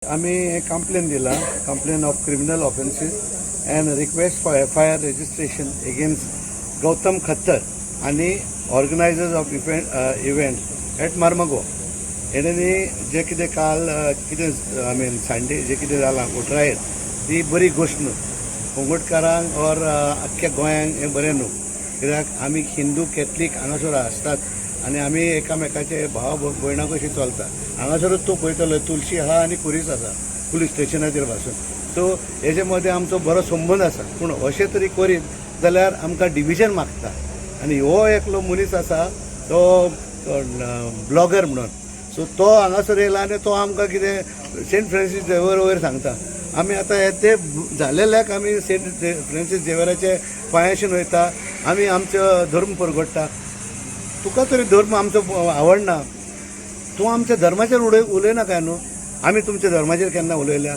आम्ही एक कंप्लेन दिला, complaint of criminal offences and request for FIR registration against Gautam Khattar आणि organisers of event at Marmagao. हेणेनी जे कितें काल कितें संडे जे कितें जालां उटरायेर ती बरी गोश्ट न्हू. कोंगुटकारांक और आख्ख्या गोंयांक हें बरें न्हू. कित्याक आमी हिंदू कॅथलीक हांगासर आसतात आनी आमी एकामेकाचे भाव भयणां कशी चलता. हांगासरूच तूं पळयतलो तुलसी आहा आनी कुरीस आसा पुलीस स्टेशनाचेर पासून. सो हेजे मदें आमचो बरो संबंद आसा. पूण अशें तरी करीत जाल्यार आमकां डिविजन मागता. आनी हो एकलो मनीस आसा तो ब्लॉगर म्हणून. सो तो हांगासर येयला आनी तो आमकां कितें सेंट फ्रांसीस झेवियर वयर सांगता. आमी आतां ते जालेल्याक आमी सेंट फ्रांसीस झेवियराचे पांयाशीन वयता. आमी आमचो धर्म परगट्टा. तुका तरी धर्म आमचो आवडना, तूं आमच्या धर्माचेर उलयना काय न्हू. आमी तुमच्या धर्माचेर केन्ना उलयल्या?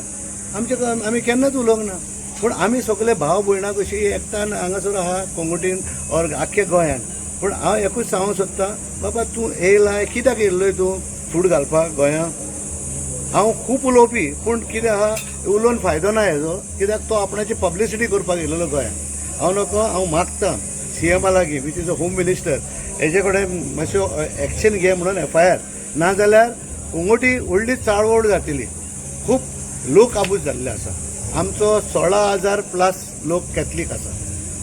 आमी केन्नाच उलोवंक ना. पूण आमी सगळे भाव भयणां कशी एकठांय हांगासर आहा कोंगुटीन और आख्ख्या गोंयान. पूण हांव एकूच सांगूंक सोदतां, बाबा तूं येयलाय कित्याक येयल्लोय तूं फूट घालपाक गोंयांत? हांव खूब उलोवपी, पूण कितें आहा उलोवन फायदो ना हेजो. कित्याक तो आपणाची पब्लिसिटी करपाक येयल्लो गोंयांत. हांव नको, हांव मागतां CM लागीं which is a home minister, हेजे कडेन मातशो एक्शन घे म्हणून FIR. नाजाल्यार कोंगुटी व्हडली चाळवड जातली. खूब लोक आबूज जाल्ले आसा. आमचो 16,000+ लोक कॅथलीक आसा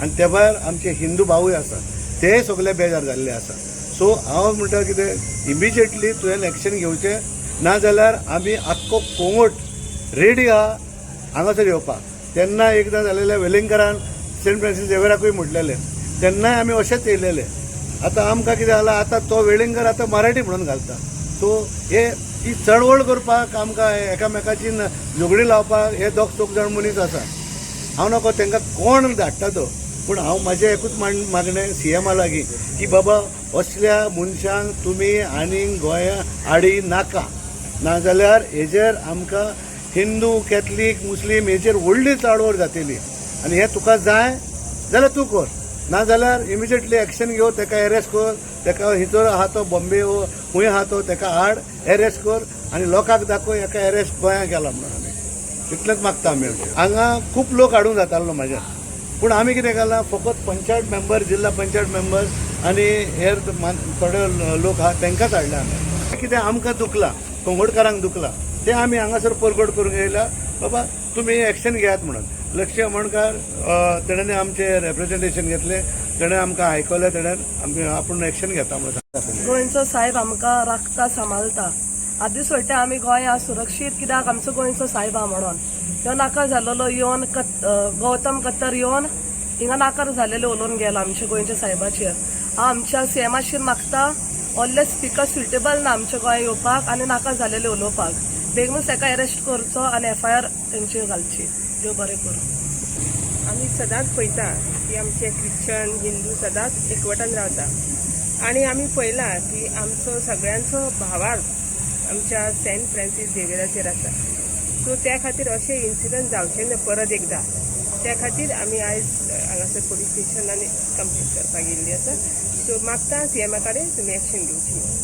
आनी ते भायर आमचे हिंदू भावूय आसा, ते सगळे बेजार जाल्ले आसा. सो हांव म्हणटा कितें इमिजिएटली तुवें एक्शन घेवचें. नाजाल्यार आमी आख्खो कोंगुट रेडी आहा हांगासर येवपाक. तेन्ना एकदां जालेले वेलिंगकरान सेंट फ्रांसीस झेवियराकूय म्हटलेलें, तेन्नाय आमी अशेंच येयलेले. आतां आमकां कितें जालां, आतां तो वेलिंगकर आतां मराठी म्हणून घालता. सो ही चळवळ करपाक आमकां एकामेकाची झगडी लावपाक हे 2 जाण मनीस आसा. हांव नको तांकां कोण धाडटा तो. पूण हांव म्हाजें एकूच मागणें CM लागीं की बाबा असल्या मनशांक तुमी आनीक गोंया हाडी नाका. नाजाल्यार हेजेर आमकां हिंदू कॅथलीक मुस्लीम हेजेर व्हडली चळवळ जातली. आनी हें तुका जाय जाल्यार तूं कर, नाजाल्यार इमिजिएटली एक्शन घेवन ताका एरेस्ट कर. ताका हितूर आहा तो बॉम्बे खूंय आहा तो ताका हाड, एरेस्ट कर आनी लोकांक दाखय हाका एरेस्ट गोंयांत केला म्हणून. आमी इतलेंच मागता. आमी हांगा खूब लोक हाडूंक जातालो म्हाज्या, पूण आमी कितें केलां फकत पंचायत मेंबर, जिल्ला पंचायत मेंबर आनी हेर थोडे लोक आहा तांकांच हाडला आमी. कितें आमकां दुखलां, कोंगुटकारांक दुखलां, तें आमी हांगासर परगट करूंक येयला. बाबा तुमी एक्शन घेयात म्हणून. लक्ष्य मणकार तेणें आमचे रेप्रेजेंटेशन घेतलें, तेणें आमकां आयकलें, तेणें आपूण एक्शन घेता म्हणून सांगता. गोंयचो साहेब आमकां राखता, सांबाळटा. आदी सोडटा आमी गोंया सुरक्षीत, कित्याक आमचो गोंयचो साहेब आहा म्हणून. तो नाका जाल्लो येवन गौतम खत्तर येवन हिंगा नाकार जाल्लेले उलोवन गेलो आमच्या गोंयच्या साहेबाचेर. हांव आमच्या CMाचेर मागता, व्हडले स्पिकर सुटेबल ना आमच्या गोंया येवपाक आनी नाका जाल्लेले उलोवपाक. बेगीनूच ताका अरेस्ट करचो आनी FIR तेंचेर घालची. देव बरें करूं. आमी सदांच पळयता की आमचे क्रिश्चन हिंदू सदांच एकवटान रावता. आनी आमी पळयलां की आमचो सगळ्यांचो भावार्थ आमच्या सेंट फ्रांसीस झेवियराचेर आसा. सो त्या खातीर अशें इन्सिडंट जावचें ना परत एकदा. त्या खातीर आमी आयज हांगासर पुलीस स्टेशनान कंप्लेन करपाक गेल्ली आसा. सो मागता CM कडेन तुमी एक्शन घेवची.